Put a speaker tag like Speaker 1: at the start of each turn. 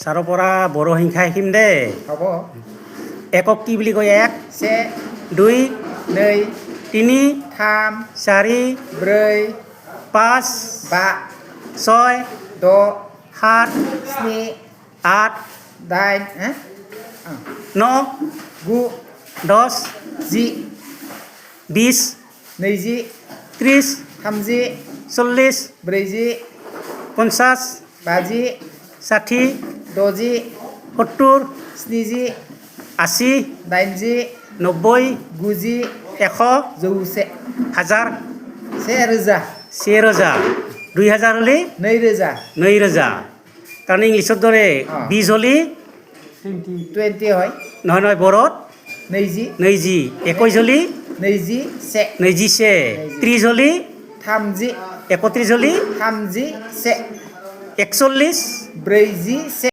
Speaker 1: ছাৰৰ পৰা বড়ো সংখ্যা শিকিম দে
Speaker 2: হ'ব
Speaker 1: একক কি বুলি কয় এক
Speaker 2: से
Speaker 1: 2
Speaker 2: नै
Speaker 1: 3
Speaker 2: थाम
Speaker 1: 4
Speaker 2: ब्रै
Speaker 1: 5
Speaker 2: बा
Speaker 1: 6
Speaker 2: द'
Speaker 1: 7
Speaker 2: स्नि
Speaker 1: 8
Speaker 2: दाइन
Speaker 1: 9
Speaker 2: गु
Speaker 1: 10
Speaker 2: जि
Speaker 1: 20
Speaker 2: नैजि
Speaker 1: 30
Speaker 2: थामजि
Speaker 1: 40
Speaker 2: ब्रैजि
Speaker 1: 50
Speaker 2: बाजि
Speaker 1: 60
Speaker 2: द'जि
Speaker 1: 70
Speaker 2: स्निजि
Speaker 1: 80
Speaker 2: दाइनजि
Speaker 1: 90
Speaker 2: गुजि
Speaker 1: 100
Speaker 2: जौसे
Speaker 1: হাজাৰ
Speaker 2: से रोजा
Speaker 1: 1000 2000 হ'লে
Speaker 2: नै रोजा
Speaker 1: 2000 তাৰমানে ইংলিছত দৰে 20 হ'লে
Speaker 2: 20 হয়
Speaker 1: নহয় নহয় বড়োত
Speaker 2: नैजि
Speaker 1: 20 21 হ'লে
Speaker 2: नैजि से
Speaker 1: 20 30 হ'লে
Speaker 2: थामजि
Speaker 1: 31 হ'লে
Speaker 2: थामजि से
Speaker 1: 41
Speaker 2: ब्रैजि से